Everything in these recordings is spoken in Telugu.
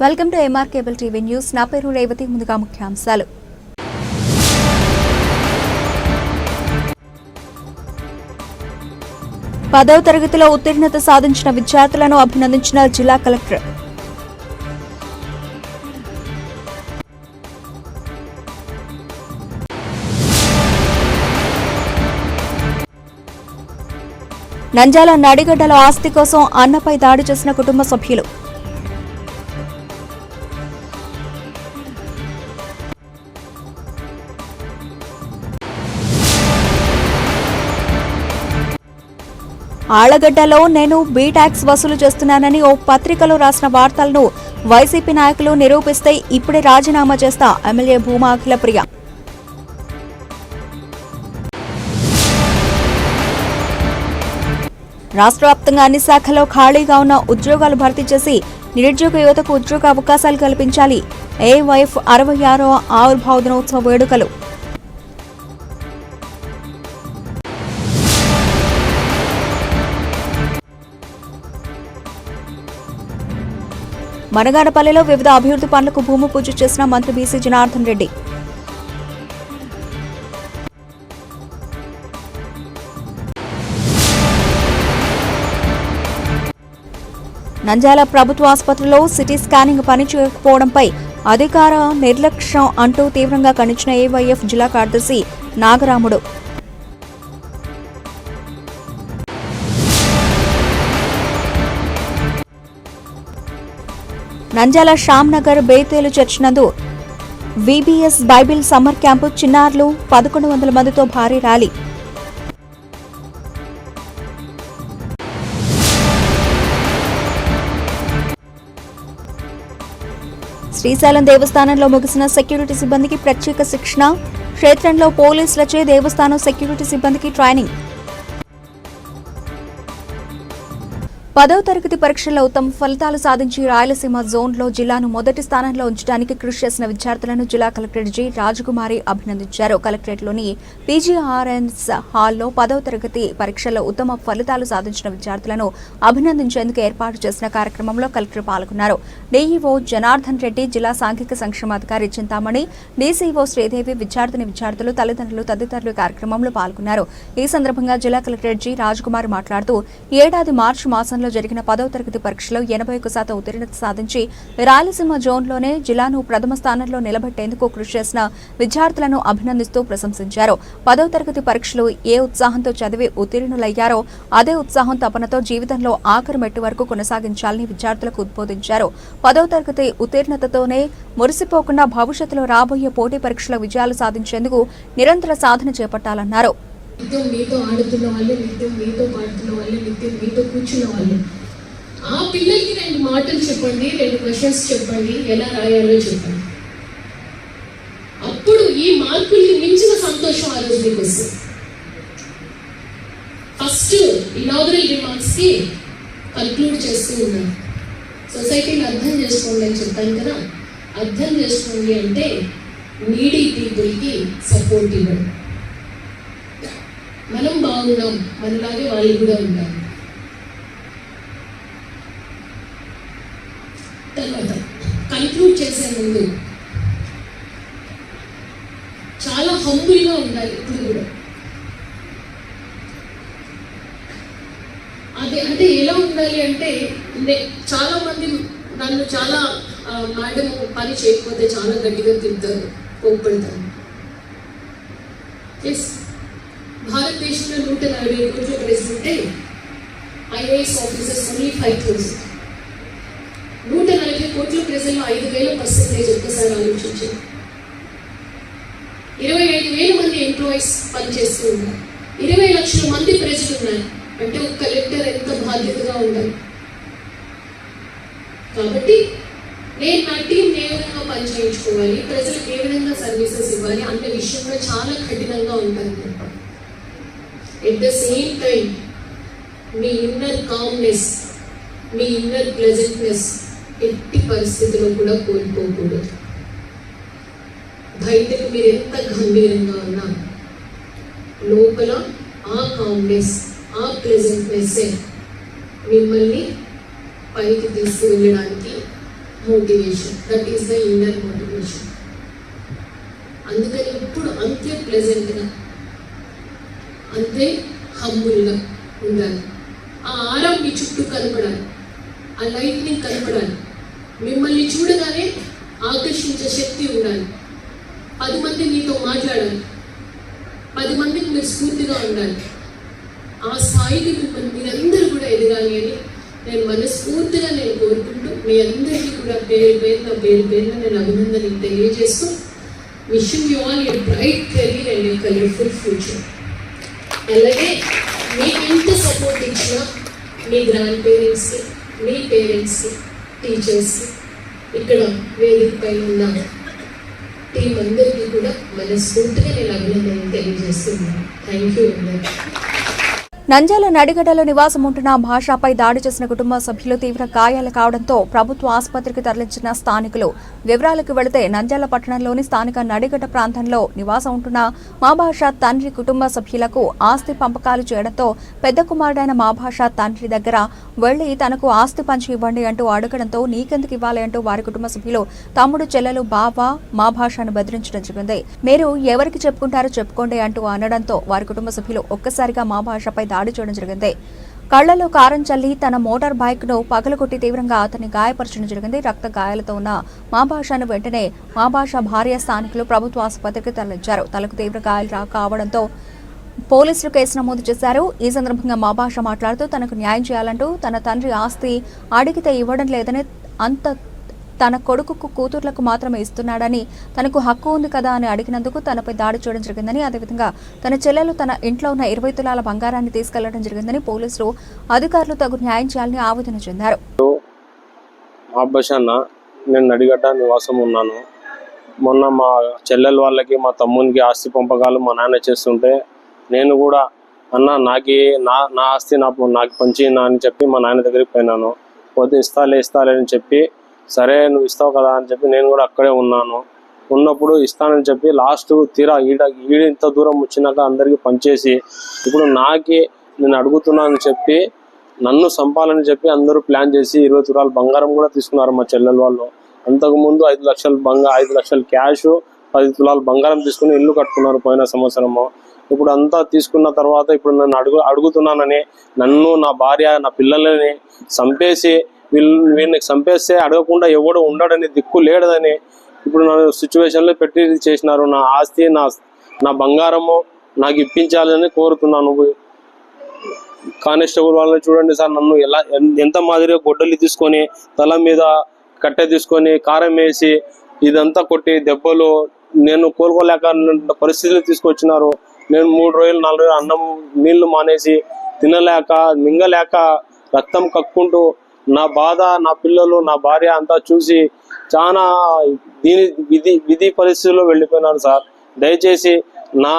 Welcome to MR cable TV news. నా పేరు రేవతి. ముందుగా ముఖ్యాంశాలు. పదవ తరగతిలో ఉత్తీర్ణత సాధించిన విద్యార్థులను అభినందించిన జిల్లా కలెక్టర్. నంద్యాల నడిగడ్డలో ఆస్తి కోసం అన్నపై దాడి చేసిన కుటుంబ సభ్యులు. ఆళ్లగడ్డలో నేను బీ ట్యాక్స్ వసూలు చేస్తున్నానని ఓ పత్రికలో రాసిన వార్తలను వైసీపీ నాయకులు నిరూపిస్తే ఇప్పుడే రాజీనామా చేస్తా ఎమ్మెల్యే భూమా అఖిలప్రియ. రాష్ట్ర వ్యాప్తంగా అన్ని శాఖల్లో ఖాళీగా ఉన్న ఉద్యోగాలు భర్తీ చేసి నిరుద్యోగ యువతకు ఉద్యోగ అవకాశాలు కల్పించాలి. ఏవైఎఫ్ 66వ ఆవిర్భావ దినోత్సవ వేడుకలు. మనగాడపల్లిలో వివిధ అభివృద్ధి పనులకు భూమి పూజ చేసిన మంత్రి బీసీ జనార్దన్ రెడ్డి. నంద్యాల ప్రభుత్వ ఆసుపత్రిలో సిటీ స్కానింగ్ పని చేయకపోవడంపై అధికార నిర్లక్ష్యం అంటూ తీవ్రంగా ఖండించిన ఏవైఎఫ్ జిల్లా కార్యదర్శి నాగరాముడు. నంద్యాల శ్యామ్నగర్ బేతేలు చర్చ్ నందు విబిఎస్ బైబిల్ సమ్మర్ క్యాంపు చిన్నారులు 1100 మందితో భారీ ర్యాలీ. శ్రీశైలం దేవస్థానంలో ముగిసిన సెక్యూరిటీ సిబ్బందికి ప్రత్యేక శిక్షణ. క్షేత్రంలో పోలీసులచే దేవస్థానం సెక్యూరిటీ సిబ్బందికి ట్రైనింగ్. 10వ తరగతి పరీక్షల్లో ఉత్తమ ఫలితాలు సాధించి రాయలసీమ జోన్లో జిల్లాను మొదటి స్థానంలో ఉంచడానికి కృషి చేసిన విద్యార్థులను జిల్లా కలెక్టర్ జి రాజకుమారి అభినందించారు. కలెక్టరేట్లోని పీజీఆర్ఎన్స్ హాల్లో 10వ తరగతి పరీక్షల్లో ఉత్తమ ఫలితాలు సాధించిన విద్యార్థులను అభినందించేందుకు ఏర్పాటు చేసిన కార్యక్రమంలో కలెక్టర్ పాల్గొన్నారు. డీఈఓ జనార్దన్ రెడ్డి, జిల్లా సాంఘిక సంక్షేమాధికారి చింతామణి, డీసీఓ శ్రీదేవి, విద్యార్థులు, తల్లిదండ్రులు తదితరులు కార్యక్రమంలో పాల్గొన్నారు. ఈ సందర్భంగా జిల్లా కలెక్టర్ జి రాజకుమారి మాట్లాడుతూ ఈ ఏడాది మార్చి మాసంలో జరిగిన 10వ తరగతి పరీక్షలో 81% ఉత్తీర్ణత సాధించి రాయలసీమ జోన్లోనే జిల్లాను ప్రథమ స్థానంలో నిలబెట్టేందుకు కృషి చేసిన విద్యార్థులను అభినందిస్తూ ప్రశంసించారు. 10వ తరగతి పరీక్షలు ఏ ఉత్సాహంతో చదివి ఉత్తీర్ణులయ్యారో అదే ఉత్సాహం, తపనతో జీవితంలో ఆఖరి మెట్టు వరకు కొనసాగించాలని విద్యార్థులకు ఉద్బోధించారు. 10వ తరగతి ఉత్తీర్ణతతోనే మురిసిపోకుండా భవిష్యత్తులో రాబోయే పోటీ పరీక్షల విజయాలు సాధించేందుకు నిరంతర సాధన చేపట్టాలన్నారు. నిత్యం మీతో ఆడుతున్న వాళ్ళే, నిత్యం మీతో పాడుతున్న వాళ్ళే, నిత్యం మీతో కూర్చున్న వాళ్ళే. ఆ పిల్లలకి 2 మాటలు చెప్పండి, 2 క్వశ్చన్స్ చెప్పండి, ఎలా రాయాలో చెప్పండి. అప్పుడు ఈ మార్కుల్ని మించిన సంతోషం ఆ రోజు మీకు వస్తుంది. ఫస్ట్ ఇనాగరల్ రిమార్క్స్ కి కన్క్లూడ్ చేస్తూ ఉన్నాను. సొసైటీని అర్థం చేసుకోండి అని చెప్పాను కదా. అర్థం చేసుకోండి అంటే నీడీ పీపుల్కి సపోర్ట్ ఇవ్వడం. మనం బాగున్నాం, మనలాగే వాళ్ళు కూడా ఉంటారు. తర్వాత కన్క్లూడ్ చేసే ముందు చాలా హంబుల్గా ఉండాలి. ఇప్పుడు కూడా అంటే ఎలా ఉండాలి అంటే, చాలా మంది నన్ను చాలా మేడం పని చేయకపోతే చాలా గట్టిగా తింటారు, కోప్పడతారు. ఎస్, భారతదేశంలో 140 కోట్ల ప్రజలు ఉంటే ఐఏఎస్ ఆఫీసర్స్ ఓన్లీ 5,000. 140 కోట్ల ప్రజల్లో 5,000% ఒక్కసారి ఆలోచించారు. 25,000 మంది ఎంప్లాయీస్ పనిచేస్తూ ఉన్నారు. 20 లక్షల మంది ప్రజలు ఉన్నారు. అంటే ఒక కలెక్టర్ ఎంత బాధ్యతగా ఉండాలి. కాబట్టి నేను నా టీం ఏ విధంగా పనిచేయించుకోవాలి, ప్రజలకు ఏ విధంగా సర్వీసెస్ ఇవ్వాలి అన్న విషయంలో చాలా కఠినంగా ఉంటాను. At the same time, me inner calmness, me inner pleasantness ఎట్టి పరిస్థితుల్లో కూడా కోల్పోకూడదు. బయటకు మీరు ఎంత గంభీరంగా ఉన్నా లోపల ఆ కామ్నెస్, ఆ ప్లెజెంట్నెస్ మిమ్మల్ని పైకి తీసుకువెళ్ళడానికి motivation, that is the inner motivation. అందుకని ఇప్పుడు అంతే ప్లెజెంట్గా, అంతే హంబుల్గా ఉండాలి. ఆ ఆరా మీ చుట్టూ కనపడాలి, ఆ లైట్నింగ్ కనపడాలి, మిమ్మల్ని చూడగానే ఆకర్షించే శక్తి ఉండాలి. 10 మంది మీతో మాట్లాడాలి, 10 మందికి మీరు స్ఫూర్తిగా ఉండాలి. ఆ స్థాయికి మీరందరూ కూడా ఎదగాలి అని నేను మనస్ఫూర్తిగా కోరుకుంటూ మీ అందరికీ కూడా పేరు పేరున నేను అభినందనలు తెలియజేస్తూ wishing you all a bright career and a colourful future. అలాగే మీకు ఎంత సపోర్ట్ ఇచ్చినా మీ గ్రాండ్ పేరెంట్స్కి, మీ పేరెంట్స్కి, టీచర్స్కి, ఇక్కడ వేదిక పైన ఉన్న టీం అందరికీ కూడా మనస్ఫూర్తిగా నేను అభినందనలు తెలియజేస్తున్నాను. థ్యాంక్ యూ అందరికీ. నంద్యాల నడిగడ్డలో నివాసం ఉంటున్న భాషపై దాడి చేసిన కుటుంబ సభ్యులు తీవ్ర గాయాలు కావడంతో ప్రభుత్వ ఆసుపత్రికి తరలించిన స్థానికులు. వివరాలకు వెళితే నంద్యాల పట్టణంలోని స్థానిక నడిగడ్డ ప్రాంతంలో నివాసం ఉంటున్న మా భాష తండ్రి కుటుంబ సభ్యులకు ఆస్తి పంపకాలు చేయడంతో పెద్ద కుమారుడైన మా భాష తండ్రి దగ్గర వెళ్లి తనకు ఆస్తి పంచి ఇవ్వండి అంటూ అడగడంతో నీకెందుకు ఇవ్వాలి అంటూ వారి కుటుంబ సభ్యులు తమ్ముడు, చెల్లెలు, బావ మా భాషను బెదిరించడం జరిగింది. మీరు ఎవరికి చెప్పుకుంటారో చెప్పుకోండి అంటూ అనడంతో వారి కుటుంబ సభ్యులు ఒక్కసారిగా మా భాషపై దాడి చేయడం జరిగింది. కళ్లలో కారం చల్లి తన మోటార్ బైక్ ను పగలగొట్టి తీవ్రంగా అతన్ని గాయపరచడం జరిగింది. రక్త గాయాలతో ఉన్న మా భాషను వెంటనే మా భాష భార్య స్థానికులు ప్రభుత్వ ఆసుపత్రికి తరలించారు. తలకు తీవ్ర గాయాలు కావడంతో పోలీసులు కేసు నమోదు చేశారు. ఈ సందర్భంగా మా భాష మాట్లాడుతూ తనకు న్యాయం చేయాలంటూ తన తండ్రి ఆస్తి అడిగితే ఇవ్వడం లేదని, అంత తన కొడుకు కూతుర్లకు మాత్రమే ఇస్తున్నాడని, తనకు హక్కు ఉంది కదా అని అడిగినందుకు తనపై దాడి చేయడం జరిగిందని, అదేవిధంగా తన చెల్లెలు తన ఇంట్లో ఉన్న 20 తులాల బంగారాన్ని తీసుకెళ్లడం జరిగిందని పోలీసులు అధికారులు తగు న్యాయం చేయాలని ఆవేదన చెందారు. నేను నడిగడ్డ నివాసం ఉన్నాను. మొన్న మా చెల్లెల వాళ్ళకి, మా తమ్మునికి ఆస్తి పంపకాలు మా నాన్న చేస్తుంటే నేను కూడా అన్న నా ఆస్తి నాకు పంచినా అని చెప్పి మా నాన్న దగ్గరికి పోయినాను. పోతే ఇస్తాలే అని చెప్పి, సరే నువ్వు ఇస్తావు కదా అని చెప్పి నేను కూడా అక్కడే ఉన్నప్పుడు ఇస్తానని చెప్పి లాస్ట్ తీరా ఇంత దూరం వచ్చినాక అందరికీ పనిచేసి ఇప్పుడు నేను అడుగుతున్నానని చెప్పి నన్ను సంపాలని చెప్పి అందరూ ప్లాన్ చేసి 20 తులాల బంగారం కూడా తీసుకున్నారు మా చెల్లెల వాళ్ళు. అంతకుముందు 5 లక్షలు క్యాష్, 10 తులాల బంగారం తీసుకుని ఇల్లు కట్టుకున్నారు పోయిన సంవత్సరము. ఇప్పుడు అంతా తీసుకున్న తర్వాత ఇప్పుడు నన్ను అడుగుతున్నానని, నన్ను, నా భార్య, నా పిల్లలని చంపేసి వీళ్ళని చంపేస్తే అడగకుండా ఎవడు ఉండడని, దిక్కు లేడదని ఇప్పుడు నన్ను సిచ్యువేషన్లో పెట్టి చేసినారు. నా ఆస్తి, నా బంగారము నాకు ఇప్పించాలని కోరుతున్నాను. కానిస్టేబుల్ వాళ్ళని చూడండి సార్, నన్ను ఎంత మాదిరిగా గొడ్డలి తీసుకొని తల మీద కట్టె తీసుకొని కారం వేసి ఇదంతా కొట్టి దెబ్బలు నేను కోలుకోలేక పరిస్థితులు తీసుకొచ్చినారు. నేను 3 రోజులు 4 రోజులు అన్నం నీళ్లు మానేసి తినలేక మింగలేక రక్తం కక్కుంటూ నా బాధ, నా పిల్లలు, నా భార్య అంతా చూసి చాలా విధి పరిస్థితుల్లో వెళ్ళిపోయినారు సార్. దయచేసి నా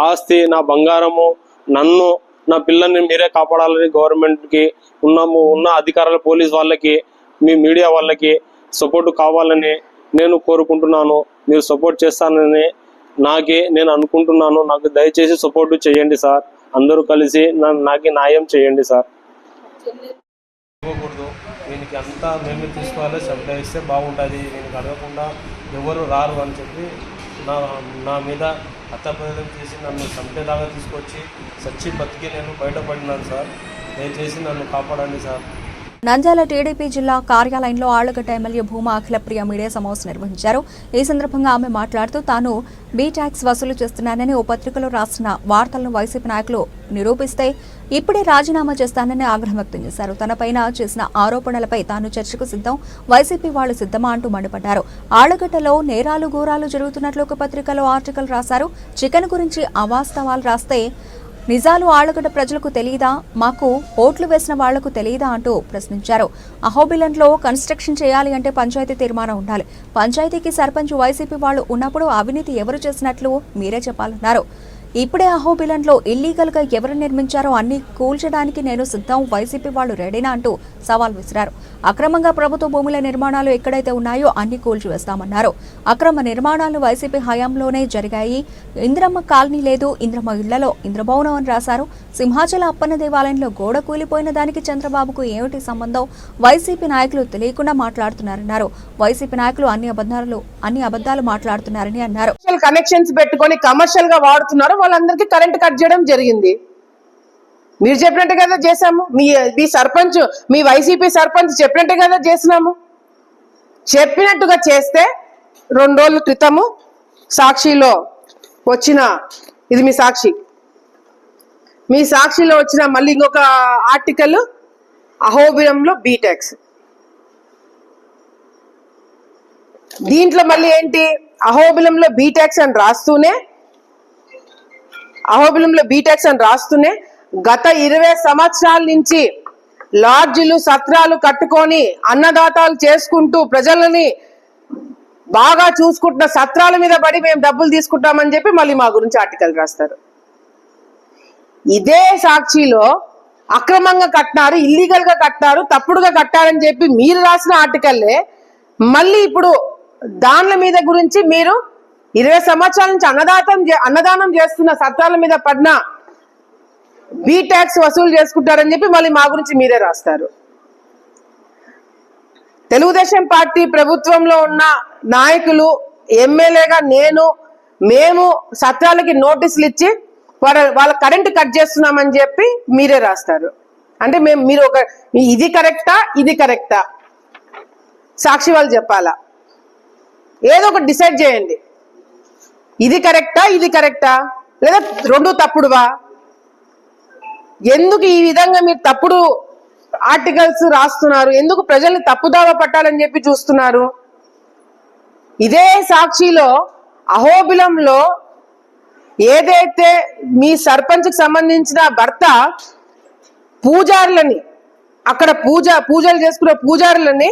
ఆస్తి, నా బంగారము, నన్ను, నా పిల్లల్ని మీరే కాపాడాలని గవర్నమెంట్కి, ఉన్న అధికారుల, పోలీస్ వాళ్ళకి, మీ మీడియా వాళ్ళకి సపోర్ట్ కావాలని నేను కోరుకుంటున్నాను. మీరు సపోర్ట్ చేస్తానని నేను అనుకుంటున్నాను. నాకు దయచేసి సపోర్ట్ చేయండి సార్. అందరూ కలిసి నాకు న్యాయం చేయండి సార్. ఇవ్వకూడదు, దీనికి అంతా మేమే తీసుకోవాలి, సప్లై ఇస్తే బాగుంటుంది, దీనికి అడగకుండా ఎవరు రారు అని చెప్పి నా మీద హత్యాప్రయత్నం చేసి నన్ను చంపేలాగా తీసుకొచ్చి సచ్చి బతికి నేను బయటపడినాను సార్. దయచేసి నన్ను కాపాడండి సార్. నంద్యాల టీడీపీ జిల్లా కార్యాలయంలో ఆళ్లగడ్డ ఎమ్మెల్యే భూమా అఖిలప్రియ మీడియా సమావేశం నిర్వహించారు. ఈ సందర్భంగా ఆమె మాట్లాడుతూ తాను బీ ట్యాక్స్ వసూలు చేస్తున్నానని ఓ పత్రికలో రాసిన వార్తలను వైసీపీ నాయకులు నిరూపిస్తే ఇప్పుడే రాజీనామా చేస్తానని ఆగ్రహం వ్యక్తం చేశారు. తనపైన చేసిన ఆరోపణలపై తాను చర్చకు సిద్ధం, వైసీపీ వాళ్లు సిద్ధమా అంటూ మండిపడ్డారు. ఆళ్లగడ్డలో నేరాలు ఘోరాలు జరుగుతున్నట్లు ఒక పత్రికలో ఆర్టికల్ రాశారు. చికెన్ గురించి అవాస్తవాలు రాస్తే నిజాలు ఆళ్లగడ్డ ప్రజలకు తెలియదా, మాకు ఓట్లు వేసిన వాళ్లకు తెలియదా అంటూ ప్రశ్నించారు. అహోబిలంలో కన్స్ట్రక్షన్ చేయాలి అంటే పంచాయతీ తీర్మానం ఉండాలి. పంచాయతీకి సర్పంచ్ వైసీపీ వాళ్లు ఉన్నప్పుడు అవినీతి ఎవరు చేసినట్లు మీరే చెప్పాలన్నారు. ఇప్పుడే అహోబిలంలో ఇల్లీగల్ గా ఎవరు నిర్మించారో అన్ని కూల్చడానికి నేను సిద్ధం, వైసీపీ వాళ్లు రెడీనా అంటూ సవాల్ విసిరారు. అక్రమంగా ప్రభుత్వ భూముల నిర్మాణాలు ఎక్కడైతే ఉన్నాయో అన్ని కూల్చివేస్తామన్నారు. అక్రమ నిర్మాణాలు వైసీపీ హయాంలోనే జరిగాయి. ఇంద్రమ్మ కాలనీ లేదు, ఇంద్రమ్మ ఇళ్లలో ఇంద్రభవనం అని రాశారు. సింహాచల అప్పన్న దేవాలయంలో గోడ కూలిపోయిన దానికి చంద్రబాబుకు ఏమిటి సంబంధం? వైసీపీ నాయకులు తెలియకుండా మాట్లాడుతున్నారన్నారు. వైసీపీ నాయకులు అన్ని అబద్ధాలు మాట్లాడుతున్నారని అన్నారు. కనెక్షన్స్ పెట్టుకొని కమర్షియల్ గా వాడుతున్నారు, వాళ్ళందరికీ కరెంట్ కట్ చేయడం జరిగింది. మీరు చెప్పినట్టు కదా చేసాము, మీ సర్పంచ్, మీ వైసీపీ సర్పంచ్ చెప్పినట్టు కదా చేసినాము. చెప్పినట్టుగా చేస్తే 2 రోజుల క్రితము సాక్షిలో వచ్చిన, ఇది మీ సాక్షిలో వచ్చిన మళ్ళీ ఇంకొక ఆర్టికల్, అహోబిలంలో బీటెక్స్. దీంట్లో మళ్ళీ ఏంటి, అహోబిలంలో బీటెక్స్ అని రాస్తూనే గత 20 సంవత్సరాల నుంచి లాడ్జిలు సత్రాలు కట్టుకొని అన్నదాతాలు చేసుకుంటూ ప్రజలని బాగా చూసుకుంటున్న సత్రాల మీద పడి మేము డబ్బులు తీసుకుంటామని చెప్పి మళ్ళీ మా గురించి ఆర్టికల్ రాస్తారు. ఇదే సాక్షిలో అక్రమంగా కట్టినారు, ఇల్లీగల్ గా కట్టినారు, తప్పుడుగా కట్టారని చెప్పి మీరు రాసిన ఆర్టికల్లే మళ్ళీ ఇప్పుడు దానిల మీద గురించి మీరు 20 సంవత్సరాల నుంచి అన్నదానం చేస్తున్న సత్రాల మీద పడిన బీ ట్యాక్స్ వసూలు చేసుకుంటారని చెప్పి మళ్ళీ మా గురించి మీరే రాస్తారు. తెలుగుదేశం పార్టీ ప్రభుత్వంలో ఉన్న నాయకులు, ఎమ్మెల్యేగా మేము సత్రాలకి నోటీసులు ఇచ్చి వాళ్ళ కరెంట్ కట్ చేస్తున్నామని చెప్పి మీరే రాస్తారు. అంటే మీరు ఇది కరెక్టా సాక్షి వాళ్ళు చెప్పాలా? ఏదో ఒకటి డిసైడ్ చేయండి. ఇది కరెక్టా లేదా 2 తప్పుడువా? ఎందుకు ఈ విధంగా మీరు తప్పుడు ఆర్టికల్స్ రాస్తున్నారు? ఎందుకు ప్రజల్ని తప్పుదావ పట్టాలని చెప్పి చూస్తున్నారు? ఇదే సాక్షిలో అహోబిలంలో ఏదైతే మీ సర్పంచ్కి సంబంధించిన భర్త పూజారులని, అక్కడ పూజలు చేసుకునే పూజారులని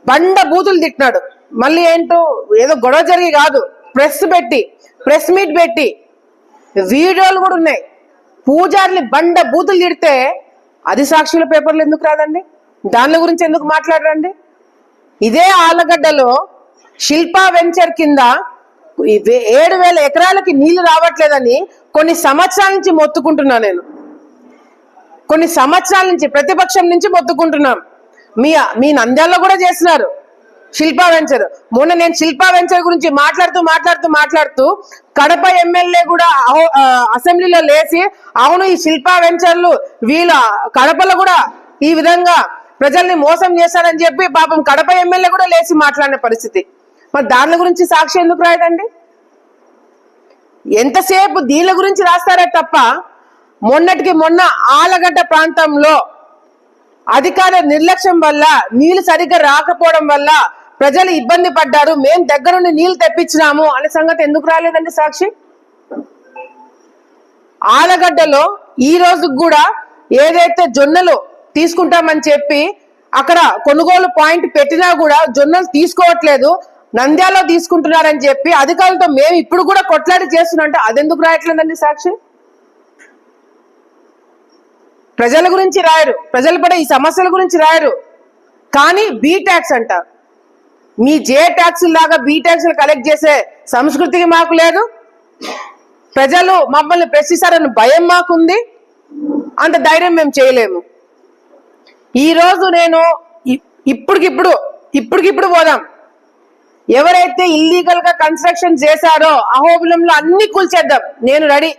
బండ బూతులు తిట్టినాడు. మళ్ళీ ఏంటో ఏదో గొడవ జరిగి కాదు, ప్రెస్ మీట్ పెట్టి వీడియోలు కూడా ఉన్నాయి. పూజారిని బండ బూతులు తిడితే అది సాక్షుల పేపర్లు ఎందుకు రాదండి? దాని గురించి ఎందుకు మాట్లాడరండి? ఇదే ఆలగడ్డలో శిల్పా వెంచర్ కింద 7,000 ఎకరాలకి నీళ్లు రావట్లేదని కొన్ని సంవత్సరాల నుంచి మొత్తుకుంటున్నా. నేను కొన్ని సంవత్సరాల నుంచి ప్రతిపక్షం నుంచి మొత్తుకుంటున్నాం. మీ నంద్యాలలో కూడా చేస్తున్నారు శిల్పా వెంచర్. మొన్న నేను శిల్పా వెంచర్ గురించి మాట్లాడుతూ కడప ఎమ్మెల్యే కూడా అసెంబ్లీలో లేచి, అవును ఈ శిల్పా వెంచర్లు వీళ్ళ కడపలో కూడా ఈ విధంగా ప్రజల్ని మోసం చేశారని చెప్పి పాపం కడప ఎమ్మెల్యే కూడా లేచి మాట్లాడిన పరిస్థితి. మరి దాని గురించి సాక్షి ఎందుకు రాయదండి? ఎంతసేపు దీని గురించి రాస్తారే తప్ప మొన్న ఆలగడ్డ ప్రాంతంలో అధికార నిర్లక్ష్యం వల్ల, నీళ్లు సరిగ్గా రాకపోవడం వల్ల ప్రజలు ఇబ్బంది పడ్డారు, మేం దగ్గరుండి నీళ్లు తెప్పించినాము అనే సంగతి ఎందుకు రాలేదండి సాక్షి? ఆలగడ్డలో ఈ రోజు కూడా ఏదైతే జొన్నలు తీసుకుంటామని చెప్పి అక్కడ కొనుగోలు పాయింట్ పెట్టినా కూడా జొన్నలు తీసుకోవట్లేదు, నంద్యాలలో తీసుకుంటున్నారని చెప్పి అధికారులతో మేము ఇప్పుడు కూడా కొట్లాడి చేస్తున్నట్టు అదెందుకు రాయట్లేదండి సాక్షి? ప్రజల గురించి రాయరు, ప్రజలు పడే ఈ సమస్యల గురించి రాయరు. కానీ బీ ట్యాక్స్ అంట, మీ జే ట్యాక్స్ లాగా బీ ట్యాక్స్ కలెక్ట్ చేసే సంస్కృతికి మాకు లేదు. ప్రజలు మమ్మల్ని ప్రశ్నిస్తారని భయం మాకుంది, అంత ధైర్యం మేము చేయలేము. ఈ రోజు నేను ఇప్పటికిప్పుడు పోదాం. ఎవరైతే ఇల్లీగల్ గా కన్స్ట్రక్షన్ చేశారో అహోబిలంలో అన్ని కూల్చేద్దాం, నేను రెడీ.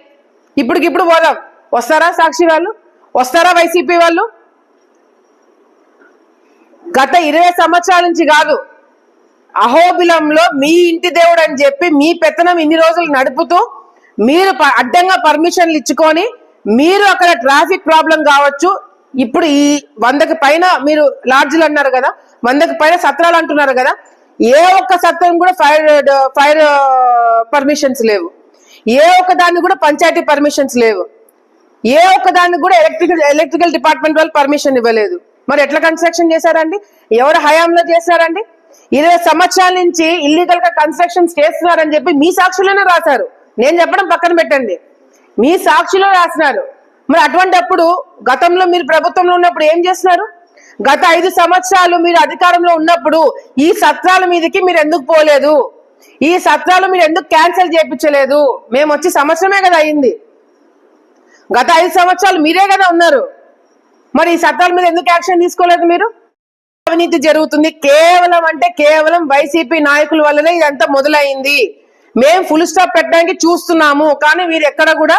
ఇప్పటికిప్పుడు పోదాం. వస్తారా సాక్షి వాళ్ళు? వస్తారా వైసీపీ వాళ్ళు? గత 20 సంవత్సరాల నుంచి కాదు, అహోబిలంలో మీ ఇంటి దేవుడు అని చెప్పి మీ పెత్తనం ఇన్ని రోజులు నడుపుతూ మీరు అడ్డంగా పర్మిషన్లు ఇచ్చుకొని మీరు అక్కడ ట్రాఫిక్ ప్రాబ్లం కావచ్చు. ఇప్పుడు ఈ 100కి పైన మీరు లాడ్జ్లు అన్నారు కదా, 100కి పైన సత్రాలు అంటున్నారు కదా, ఏ ఒక్క సత్రం కూడా ఫైర్ పర్మిషన్స్ లేవు, ఏ ఒక్క దానికి కూడా పంచాయతీ పర్మిషన్స్ లేవు, ఏ ఒక్క దానికి కూడా ఎలక్ట్రికల్ డిపార్ట్మెంట్ వాళ్ళు పర్మిషన్ ఇవ్వలేదు. మరి ఎట్లా కన్స్ట్రక్షన్ చేశారండి? ఎవరు హయాంలో చేశారండి? 20 సంవత్సరాల నుంచి ఇల్లీగల్ గా కన్స్ట్రక్షన్స్ చేస్తున్నారని చెప్పి మీ సాక్షులోనే రాశారు. నేను చెప్పడం పక్కన పెట్టండి, మీ సాక్షిలో రాసినారు. మరి అటువంటిప్పుడు గతంలో మీరు ప్రభుత్వంలో ఉన్నప్పుడు ఏం చేస్తున్నారు? గత 5 సంవత్సరాలు మీరు అధికారంలో ఉన్నప్పుడు ఈ సత్రాల మీదకి మీరు ఎందుకు పోలేదు? ఈ సత్రాలు మీరు ఎందుకు క్యాన్సిల్ చేయించలేదు? మేము వచ్చి సంవత్సరమే కదా అయింది. గత 5 సంవత్సరాలు మీరే కదా ఉన్నారు. మరి ఈ సత్రాల మీద ఎందుకు యాక్షన్ తీసుకోలేదు మీరు? అవినీతి జరుగుతుంది కేవలం అంటే కేవలం వైసీపీ నాయకుల వల్లనే ఇదంతా మొదలైంది. మేము ఫుల్ స్టాప్ పెట్టడానికి చూస్తున్నాము, కానీ మీరు ఎక్కడ కూడా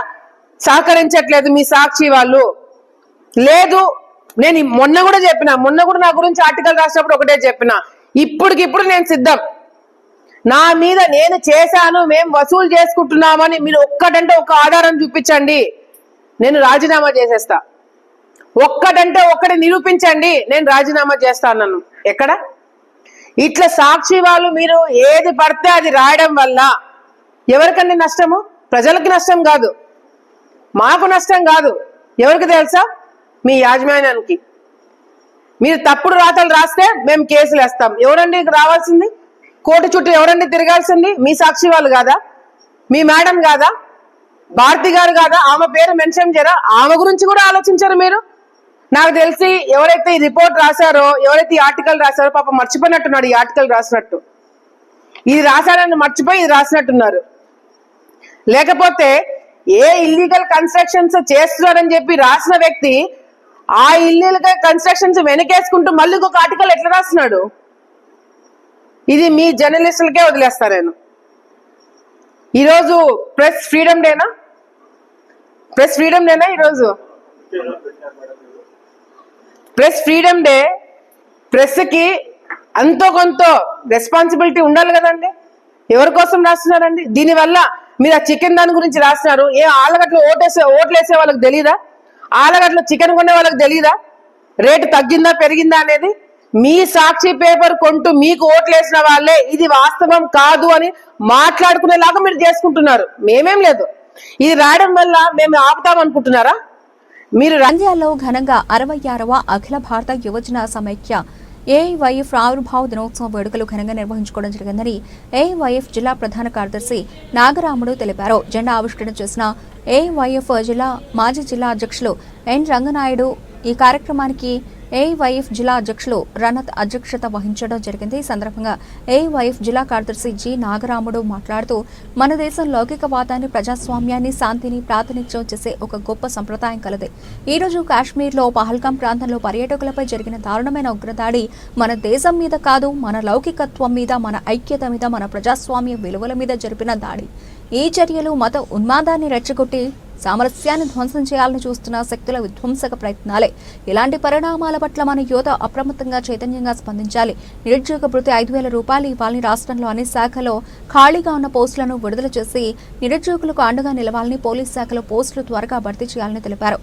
సహకరించట్లేదు. మీ సాక్షి వాళ్ళు లేదు. నేను మొన్న కూడా నా గురించి ఆర్టికల్ రాసినప్పుడు ఒకటే చెప్పిన, ఇప్పటికిప్పుడు నేను సిద్ధం. నా మీద నేను చేశాను, మేము వసూలు చేసుకుంటున్నామని మీరు ఒక్కటంటే ఒక ఆధారం చూపించండి, నేను రాజీనామా చేసేస్తా. ఒక్కటంటే ఒక్కటి నిరూపించండి, నేను రాజీనామా చేస్తాను. ఎక్కడ ఇట్లా సాక్షి వాళ్ళు మీరు ఏది పడితే అది రాయడం వల్ల ఎవరికండి నష్టము? ప్రజలకి నష్టం కాదు, మాకు నష్టం కాదు. ఎవరికి తెలుసా? మీ యాజమాన్యానికి. మీరు తప్పుడు రాతలు రాస్తే మేము కేసులు వేస్తాం. ఎవరండి రావాల్సింది? కోర్టు చుట్టూ ఎవరండి తిరగాల్సింది? మీ సాక్షి వాళ్ళు కాదా? మీ మేడం కాదా? భారతి గారు కాదా? ఆమె పేరు మెన్షన్ చేయరా? ఆమె గురించి కూడా ఆలోచించారు మీరు? నాకు తెలిసి ఎవరైతే ఈ రిపోర్ట్ రాశారో, ఎవరైతే ఈ ఆర్టికల్ రాశారో పాపం మర్చిపోయినట్టున్నాడు. ఈ ఆర్టికల్ రాసినట్టు, ఇది రాశారని మర్చిపోయి ఇది రాసినట్టున్నారు. లేకపోతే ఏ ఇల్లీగల్ కన్స్ట్రక్షన్స్ చేస్తున్నారని చెప్పి రాసిన వ్యక్తి ఆ ఇల్లీగల్ కన్స్ట్రక్షన్స్ వెనకేసుకుంటూ మళ్ళీ ఇంకొక ఆర్టికల్ ఎట్లా రాస్తున్నాడు? ఇది మీ జర్నలిస్టులకే వదిలేస్తా నేను. ఈరోజు ప్రెస్ ఫ్రీడమ్ డేనా? ఈరోజు ప్రెస్ ఫ్రీడమ్ డే. ప్రెస్ కి అంతో కొంత రెస్పాన్సిబిలిటీ ఉండాలి కదండి. ఎవరి కోసం రాస్తున్నారండి? దీనివల్ల మీరు ఆ చికెన్ దాని గురించి రాస్తున్నారు. ఏ ఆలగట్లో ఓట్లు వేసే వాళ్ళకి తెలియదా? ఆలగట్లో చికెన్ కొనే వాళ్ళకి తెలియదా రేటు తగ్గిందా పెరిగిందా అనేది? మీ సాక్షి పేపర్ కొంటూ మీకు ఓట్లు వేసిన వాళ్ళే ఇది వాస్తవం కాదు అని మాట్లాడుకునేలాగా మీరు చేసుకుంటున్నారు. మేమేం లేదు, ఇది రాయడం వల్ల మేము ఆపుతాం అనుకుంటున్నారా మీరు? నంద్యాలలో ఘనంగా 66వ అఖిల భారత యువజన సమైక్య ఏఐవైఎఫ్ ఆవిర్భావ దినోత్సవ వేడుకలు ఘనంగా నిర్వహించుకోవడం జరిగిందని ఏఐవైఎఫ్ జిల్లా ప్రధాన కార్యదర్శి నాగరాముడు తెలిపారు. జెండా ఆవిష్కరణ చేసిన ఏఐవైఎఫ్ మాజీ జిల్లా అధ్యక్షులు ఎన్ రంగనాయుడు ఈ కార్యక్రమానికి ఏఐవైఎఫ్ జిల్లా అధ్యక్షులు రనత్ అధ్యక్షత వహించడం జరిగింది. ఈ సందర్భంగా ఏఐవైఎఫ్ జిల్లా కార్యదర్శి జి నాగరాముడు మాట్లాడుతూ, మన దేశం లౌకికవాదాన్ని, ప్రజాస్వామ్యాన్ని, శాంతిని ప్రాతినిధ్యం చేసే ఒక గొప్ప సంప్రదాయం కలది. ఈ రోజు కాశ్మీర్లో పహల్గాం ప్రాంతంలో పర్యాటకులపై జరిగిన దారుణమైన ఉగ్రదాడి మన దేశం మీద కాదు, మన లౌకికత్వం మీద, మన ఐక్యత మీద, మన ప్రజాస్వామ్య విలువల మీద జరిపిన దాడి. ఈ చర్యలు మత ఉన్మాదాన్ని రెచ్చగొట్టి సామరస్యాన్ని ధ్వంసం చేయాలని చూస్తున్న శక్తుల విధ్వంసక ప్రయత్నాలే. ఇలాంటి పరిణామాల పట్ల మన యువత అప్రమత్తంగా చైతన్యంగా స్పందించాలి. నిరుద్యోగ భృతి 5,000 రూపాయలు ఇవ్వాలని, రాష్ట్రంలో అన్ని శాఖలో ఖాళీగా ఉన్న పోస్టులను విడుదల చేసి నిరుద్యోగులకు అండగా నిలవాలని, పోలీస్ శాఖలో పోస్టులు త్వరగా భర్తీ చేయాలని తెలిపారు.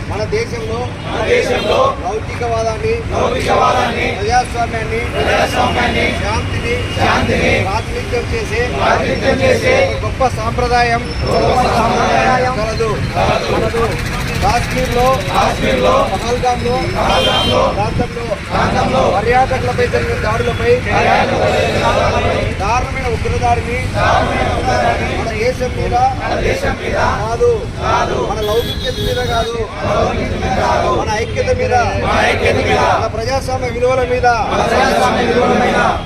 మన దేశంలో లౌకికవాదాన్ని, ప్రజాస్వామ్యాన్ని, శాంతిని ప్రాతినిధ్యం చేసే గొప్ప సాంప్రదాయం కలదు. కాశ్మీర్లో పహల్గాంలో ప్రాంతంలో పర్యాటకులపై జరిగిన దాడులపై దారుణమైన ఉగ్రదాడిని మన దేశం మీద కాదు, మన లౌకికత మీద కాదు, మన ఐక్యత మీద, మన ప్రజాస్వామ్య విలువల మీద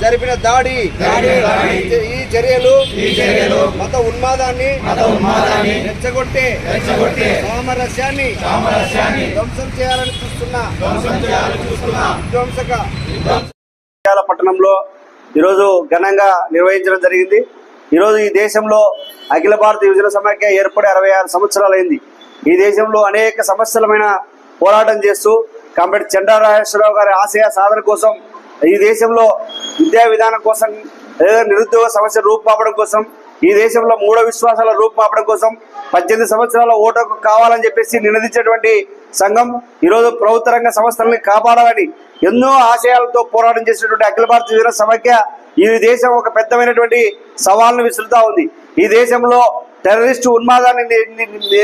జరిపిన దాడి. ఈ చర్యలు మత ఉన్మాదాన్ని రెచ్చగొట్టే సామరస్యాన్ని ధ్వంసం చేయాలని చూస్తున్న విధ్వంసక పట్టణంలో ఈరోజు ఘనంగా నిర్వహించడం జరిగింది. ఈరోజు ఈ దేశంలో అఖిల భారత యువజన సమైక్య ఏర్పడి 66 సంవత్సరాలైంది. ఈ దేశంలో అనేక సమస్యలమైన పోరాటం చేస్తూ కాబట్టి చెండా రాజేశ్వరరావు గారి ఆశయ సాధన కోసం, ఈ దేశంలో విద్యా విధానం కోసం, లేదా నిరుద్యోగ సమస్య రూపుమాపడం కోసం, ఈ దేశంలో మూఢ విశ్వాసాల రూపుమాపడం కోసం 18 సంవత్సరాల ఓటు కావాలని చెప్పేసి నినదించేటువంటి సంఘం ఈరోజు ప్రభుత్వ రంగ సంస్థలని కాపాడాలని ఎన్నో ఆశయాలతో పోరాటం చేసినటువంటి అఖిల భారత యువజన సమైక్య ఈ దేశం ఒక పెద్దమైనటువంటి సవాల్ను విసురుతా ఉంది. ఈ దేశంలో టెర్రరిస్టు ఉన్మాదాన్ని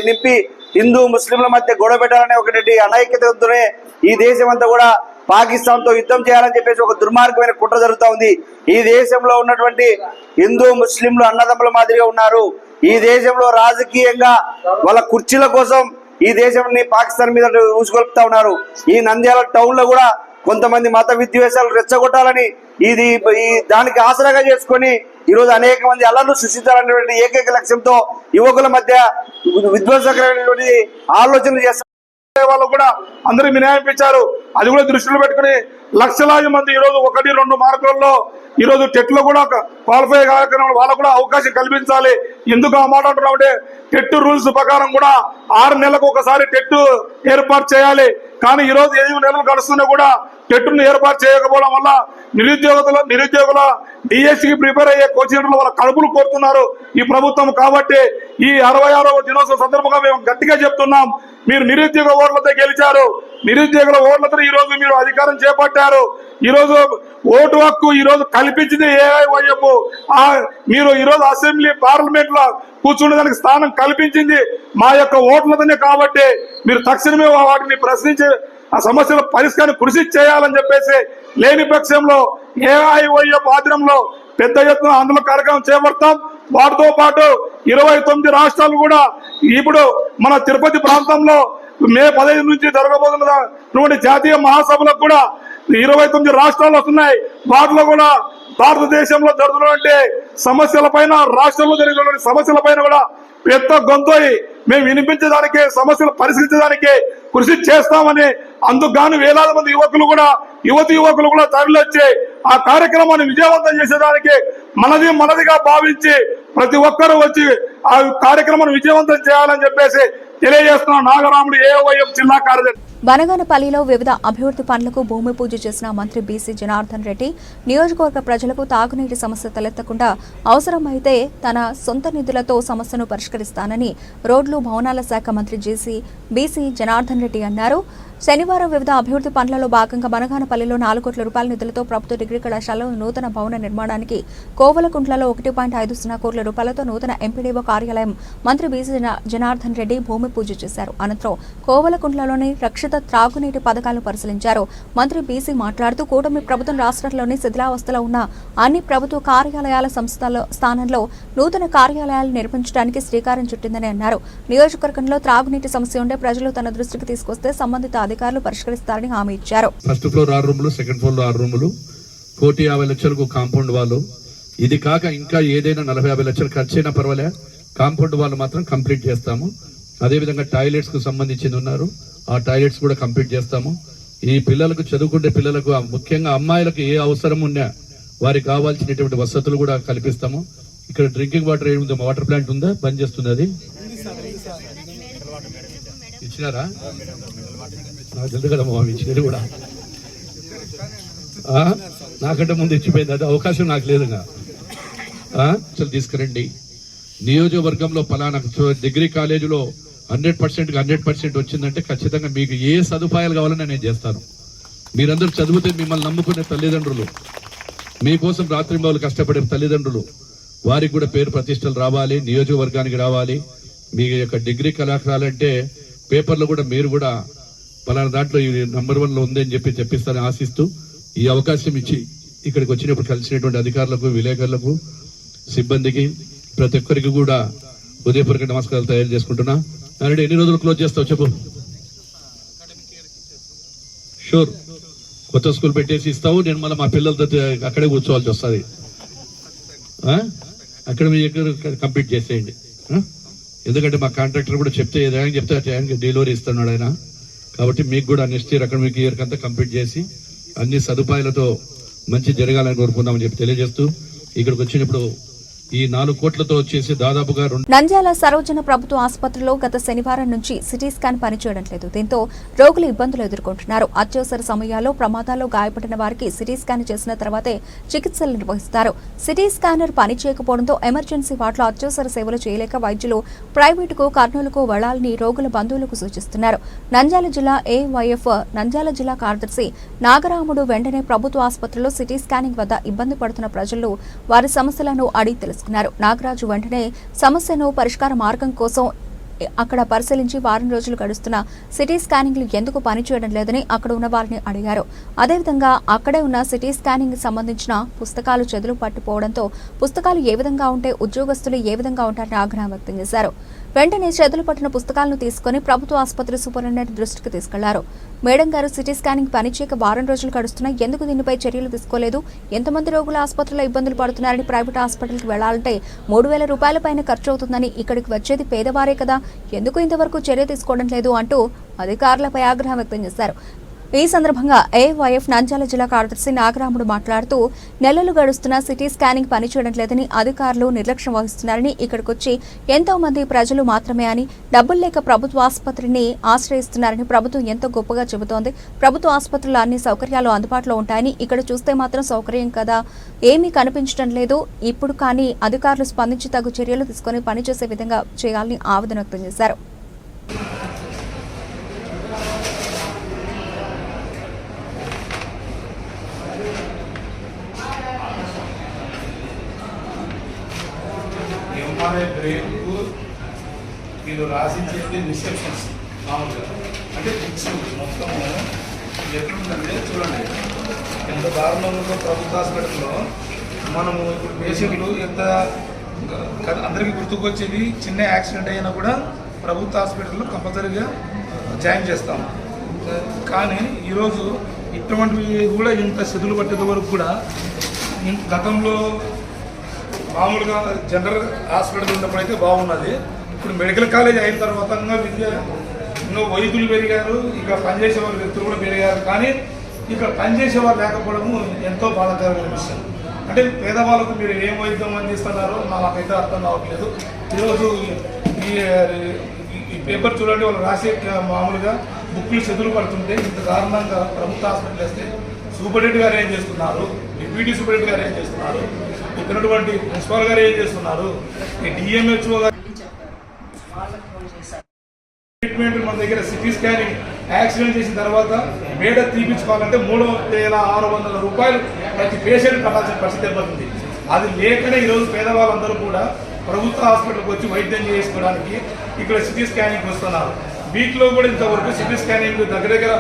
నింపి హిందూ ముస్లింల మధ్య గొడవ పెట్టాలనే ఒకటి అనైక్యతతోనే ఈ దేశం అంతా కూడా పాకిస్తాన్తో యుద్ధం చేయాలని చెప్పేసి ఒక దుర్మార్గమైన కుట్ర జరుగుతూ ఉంది. ఈ దేశంలో ఉన్నటువంటి హిందూ ముస్లింలు అన్నదమ్ముల మాదిరిగా ఉన్నారు. ఈ దేశంలో రాజకీయంగా వాళ్ళ కుర్చీల కోసం ఈ దేశాన్ని పాకిస్తాన్ మీద ఊసుకొల్పుతా ఉన్నారు. ఈ నంద్యాల టౌన్ లో కూడా కొంతమంది మత విద్వేషాలు రెచ్చగొట్టాలని దానికి ఆసరాగా చేసుకొని ఈరోజు అనేక మంది అల్లర్లు సృష్టించాలనేటువంటి ఏకైక లక్ష్యంతో యువకుల మధ్య విధ్వంసకరమైనటువంటి ఆలోచనలు చేస్తారు. వాళ్ళు కూడా అందరికి న్యాయం ఇచ్చారు. అది కూడా దృష్టిలో పెట్టుకుని లక్షలాది మంది ఈరోజు 1-2 మార్కులలో ఈరోజు టెట్ లో కూడా క్వాలిఫై కాకుండా వాళ్ళకు కూడా అవకాశం కల్పించాలి. ఎందుకు ఆ మాట అంటున్నామంటే టెట్ రూల్స్ ప్రకారం కూడా 6 నెలలకు ఒకసారి టెట్ ఏర్పాటు చేయాలి. కానీ ఈరోజు 8 నెలలు గడుస్తున్నా కూడా టెట్ను ఏర్పాటు చేయకపోవడం వల్ల నిరుద్యోగుల డిఎస్సికి ప్రిపేర్ అయ్యే కోచింగ్ సెంటర్లు వాళ్ళ కడుపులు కోరుతున్నారు ఈ ప్రభుత్వం. కాబట్టి ఈ 66వ దినోత్సవ సందర్భంగా మేము గట్టిగా చెప్తున్నాం, మీరు నిరుద్యోగ ఓట్లతో గెలిచారు. నిరుద్యోగుల ఓట్లతో ఈ రోజు మీరు అధికారం చేపట్టారు. ఈ రోజు ఓటు హక్కు ఈ రోజు కల్పించింది ఏఐవైఎఫ్. మీరు ఈ రోజు అసెంబ్లీ పార్లమెంట్ లో కూర్చుండడానికి స్థానం కల్పించింది మా యొక్క ఓట్లతోనే. కాబట్టి మీరు తక్షణమే వాటిని ప్రశ్నించి ఆ సమస్యల పరిష్కారం కృషి చేయాలని చెప్పేసి, లేని పక్షంలో ఏఐవైఎఫ్ ఆధ్వర్యంలో పెద్ద ఎత్తున ఆందోళన కార్యక్రమం చేపడతాం. వాటితో పాటు 29 రాష్ట్రాలు కూడా ఇప్పుడు మన తిరుపతి ప్రాంతంలో మే 15 నుంచి జరగబోతున్నటువంటి జాతీయ మహాసభలకు కూడా 29 రాష్ట్రాలు వస్తున్నాయి. వాటిలో కూడా భారతదేశంలో జరుగుతున్నటువంటి సమస్యల పైన, రాష్ట్రంలో జరిగినటువంటి సమస్యల పైన కూడా పెద్ద గొంతోయి మేము వినిపించడానికి, సమస్యలు పరిష్కరించడానికి కృషి చేస్తామని, అందుకు వేలాది మంది యువకులు కూడా తరలివచ్చి ఆ కార్యక్రమాన్ని విజయవంతం చేసేదానికి మనదిగా భావించి ప్రతి ఒక్కరూ వచ్చి ఆ కార్యక్రమాన్ని విజయవంతం చేయాలని చెప్పేసి తెలియజేస్తున్న నాగరాముడు ఏఐవైఎఫ్ జిల్లా కార్యదర్శి. బనగానపల్లిలో వివిధ అభివృద్ధి పనులకు భూమి పూజ చేసిన మంత్రి బీసీ జనార్దన్ రెడ్డి నియోజకవర్గ ప్రజలకు తాగునీటి సమస్య తలెత్తకుండా అవసరమైతే తన సొంత నిధులతో సమస్యను పరిష్కరిస్తానని రోడ్లు భవనాల శాఖ మంత్రి బీసీ జనార్దన్ రెడ్డి అన్నారు. శనివారం వివిధ అభివృద్ధి పనులలో భాగంగా బనగానపల్లిలో 4 కోట్ల రూపాయల నిధులతో ప్రభుత్వ డిగ్రీ కళాశాలలో నూతన భవన నిర్మాణానికి, కోవలకుంట్లలో 1.50 కోట్ల రూపాయలతో నూతన ఎంపీడీఓ కార్యాలయం మంత్రి బీసీ జనార్దన్ రెడ్డి భూమి పూజ చేశారు. అనంతరం కోవలకుంట్లలోని రక్షిత త్రాగునీటి పథకాలను పరిశీలించారు. మంత్రి బీసీ మాట్లాడుతూ కూటమి ప్రభుత్వం రాష్ట్రంలోని శిథిలావస్థలో ఉన్న అన్ని ప్రభుత్వ కార్యాలయాల స్థానంలో నూతన కార్యాలయాలు నిర్మించడానికి శ్రీకారం చుట్టిందని అన్నారు. నియోజకవర్గంలో త్రాగునీటి సమస్య ఉంటే ప్రజలు తన దృష్టికి తీసుకొస్తే సంబంధిత అధికారులు పరిష్కరిస్తారని హామీ ఇచ్చారు. ఫస్ట్ ఫ్లోర్ 6 రూములు, సెకండ్ ఫ్లోర్ 6 రూములు, 1,50 లక్షలకు కాంపౌండ్ వాళ్ళు. ఇది కాక ఇంకా ఏదైనా 40-50 లక్షలు ఖర్చు అయినా పర్వాలే, కాంపౌండ్ వాళ్ళు మాత్రం కంప్లీట్ చేస్తాము. అదేవిధంగా టాయిలెట్స్ కు సంబంధించింది ఉన్నారు, ఆ టాయిలెట్స్ కూడా కంప్లీట్ చేస్తాము. ఈ పిల్లలకు, చదువుకునే పిల్లలకు, ముఖ్యంగా అమ్మాయిలకు ఏ అవసరం ఉన్నా వారికి కావాల్సినటువంటి వసతులు కూడా కల్పిస్తాము. ఇక్కడ డ్రింకింగ్ వాటర్ ఏముంది, వాటర్ ప్లాంట్ ఉందా, బంద్ చేస్తుంది, అది ఇచ్చినారా? నాకు తెలుసు కదా మా ఇచ్చినది కూడా, నాకంటే ముందు ఇచ్చిపోయింది, అది అవకాశం నాకు లేదుగా. అసలు తీసుకురండి. నియోజకవర్గంలో పలానా డిగ్రీ కాలేజీలో 100% వచ్చిందంటే ఖచ్చితంగా మీకు ఏ సదుపాయాలు కావాలని నేను చేస్తాను. మీరందరూ చదివితే మిమ్మల్ని నమ్ముకునే తల్లిదండ్రులు, మీకోసం రాత్రింబావులు కష్టపడే తల్లిదండ్రులు, వారికి కూడా పేరు ప్రతిష్టలు రావాలి, నియోజకవర్గానికి రావాలి. మీ యొక్క డిగ్రీ కళాశాలంటే పేపర్లో కూడా మీరు కూడా పలానా దాంట్లో నంబర్ 1 లో ఉందని చెప్పిస్తారని ఆశిస్తూ ఈ అవకాశం ఇచ్చి ఇక్కడికి వచ్చినప్పుడు కలిసినటువంటి అధికారులకు, విలేకరులకు, సిబ్బందికి, ప్రతి ఒక్కరికి కూడా హృదయపూర్వక నమస్కారాలు తయారు చేసుకుంటున్నా. అంటే ఎన్ని రోజులు క్లోజ్ చేస్తావు చెప్పు? షూర్, కొత్త స్కూల్ పెట్టేసి ఇస్తావు. నేను మళ్ళీ మా పిల్లలతో అక్కడే కూర్చోవాల్సి వస్తుంది. అక్కడ మీ దగ్గర కంప్లీట్ చేసేయండి. ఎందుకంటే మా కాంట్రాక్టర్ కూడా చెప్తే టైంకి డెలివరీ ఇస్తున్నాడు ఆయన. కాబట్టి మీకు కూడా నెక్స్ట్ ఇయర్ అకాడమిక్ ఇయర్ కంతా కంప్లీట్ చేసి అన్ని సదుపాయాలతో మంచి జరగాలని కోరుకుందామని చెప్పి తెలియజేస్తూ ఇక్కడికి వచ్చినప్పుడు ఈ 4 కోట్లతో వచ్చేసి దాదాపుగా నంద్యాల సరోజన ప్రభుత్వ ఆసుపత్రిలో గత శనివారం నుంచి సిటీ స్కాన్ పనిచేయడం లేదు. దీంతో రోగులు ఇబ్బందులు ఎదుర్కొంటున్నారు. అత్యవసర సమయాల్లో ప్రమాదాల్లో గాయపడిన వారికి సిటీ స్కాన్ చేసిన తర్వాతే చికిత్సలు నిర్వహిస్తారు. సిటీ స్కానర్ పనిచేయకపోవడంతో ఎమర్జెన్సీ వార్డులో అత్యవసర సేవలు చేయలేక వైద్యులు ప్రైవేటుకు, కర్నూలుకు వెళ్లాలని రోగుల బంధువులకు సూచిస్తున్నారు. నంద్యాల జిల్లా ఏవైఎఫ్ నంద్యాల జిల్లా కార్యదర్శి నాగరాముడు వెంటనే ప్రభుత్వ ఆసుపత్రిలో సిటీ స్కానింగ్ వద్ద ఇబ్బంది పడుతున్న ప్రజలు వారి సమస్యలను అడిగి తెలుసుకున్నారు. నాగరాజు వెంటనే సమస్యను పరిష్కార మార్గం కోసం అక్కడ పరిశీలించి వారం రోజులు గడుస్తున్న సిటీ స్కానింగ్లు ఎందుకు పనిచేయడం లేదని అక్కడ ఉన్న వారిని అడిగారు. అదేవిధంగా అక్కడే ఉన్న సిటీ స్కానింగ్ సంబంధించిన పుస్తకాలు చెదులు పట్టిపోవడంతో పుస్తకాలు ఏ విధంగా ఉంటే ఉద్యోగస్తులు ఏ విధంగా ఉంటారని ఆగ్రహం వ్యక్తం చేశారు. వెంటనే చెదులు పట్టిన పుస్తకాలను తీసుకుని ప్రభుత్వ ఆసుపత్రి సూపరింటెండెంట్ దృష్టికి తీసుకెళ్లారు. మేడం గారు, సిటీ స్కానింగ్ పనిచేయక వారం రోజులు గడుస్తున్నా ఎందుకు దీనిపై చర్యలు తీసుకోలేదు? ఎంతమంది రోగులు ఆసుపత్రిలో ఇబ్బందులు పడుతున్నారని ప్రైవేట్ హాస్పిటల్కి వెళ్లాలంటే 3,000 రూపాయల పైన ఖర్చు అవుతుందని, ఇక్కడికి వచ్చేది పేదవారే కదా, ఎందుకు ఇంతవరకు చర్య తీసుకోవడం లేదు అంటూ అధికారులపై ఆగ్రహం వ్యక్తం చేశారు. ఈ సందర్భంగా ఏవైఎఫ్ నంద్యాల జిల్లా కార్యదర్శి నాగరాముడు మాట్లాడుతూ, నెలలు గడుస్తున్న సిటీ స్కానింగ్ పనిచేయడం లేదని, అధికారులు నిర్లక్ష్యం వహిస్తున్నారని, ఇక్కడికొచ్చి ఎంతో మంది ప్రజలు మాత్రమే అని, డబ్బులు లేక ప్రభుత్వ ఆసుపత్రిని ఆశ్రయిస్తున్నారని ప్రభుత్వం ఎంతో గొప్పగా చెబుతోంది. ప్రభుత్వ ఆసుపత్రుల్లో అన్ని సౌకర్యాలు అందుబాటులో ఉంటాయని, ఇక్కడ చూస్తే మాత్రం సౌకర్యం కదా ఏమీ కనిపించడం లేదు. ఇప్పుడు కానీ అధికారులు స్పందించి తగు చర్యలు తీసుకుని పనిచేసే విధంగా చేయాలని ఆవేదన వ్యక్తం చేశారు. బ్రేకు వీళ్ళు రాసిచ్చేది రిసెప్షన్స్ మామూలుగా అంటే బుక్స్ మొత్తము ఎట్లుందంటే చూడండి ఎంత దారుణంగా ప్రభుత్వ హాస్పిటల్లో మనము ఇప్పుడు పేషెంట్లు ఎంత అందరికీ గుర్తుకొచ్చేది చిన్న యాక్సిడెంట్ అయినా కూడా ప్రభుత్వ హాస్పిటల్లో కంపల్సరీగా జాయిన్ చేస్తాం. కానీ ఈరోజు ఇటువంటివి కూడా ఇంత శిథులు పట్టేంత వరకు కూడా గతంలో మామూలుగా జనరల్ హాస్పిటల్ ఉన్నప్పుడు అయితే బాగున్నది. ఇప్పుడు మెడికల్ కాలేజ్ అయిన తర్వాత ఇంకా వైద్యులు పెరిగారు, ఇక్కడ పనిచేసే వాళ్ళ వ్యక్తులు కూడా పెరిగారు. కానీ ఇక్కడ పనిచేసేవారు లేకపోవడము ఎంతో బాధాకరమైన విషయం. అంటే పేదవాళ్ళకు మీరు ఏం వైద్యం అందిస్తున్నారో నాకైతే అర్థం కావట్లేదు. ఈరోజు ఈ పేపర్ చూడండి, వాళ్ళు రాసే మామూలుగా బుక్లు చెదులు పడుతుంటే ఇంత కారణంగా ప్రభుత్వ హాస్పిటల్ వేస్తే సూపరింటెండెంట్ గారు ఏం చేస్తున్నారు, డిప్యూటీ సూపరింటెండెంట్ గారు ఏం చేస్తున్నారు, ఇక్కడటువంటి ప్రిన్సిపాల్ గారు ఏం చేస్తున్నారు, ఈ డిఎంహెచ్ఓ గారు ట్రీట్మెంట్ మన దగ్గర సిటీ స్కానింగ్ యాక్సిడెంట్ చేసిన తర్వాత మేడ తీపించుకోవాలంటే 3,600 రూపాయలు ప్రతి పేషెంట్ కట్టాల్సిన పరిస్థితి ఏర్పడుతుంది. అది లేకనే ఈరోజు పేదవాళ్ళందరూ కూడా ప్రభుత్వ హాస్పిటల్కి వచ్చి వైద్యం చేసుకోవడానికి ఇక్కడ సిటీ స్కానింగ్ వస్తున్నారు. వీటిలో కూడా ఇంతవరకు సిటీ స్కానింగ్ దగ్గర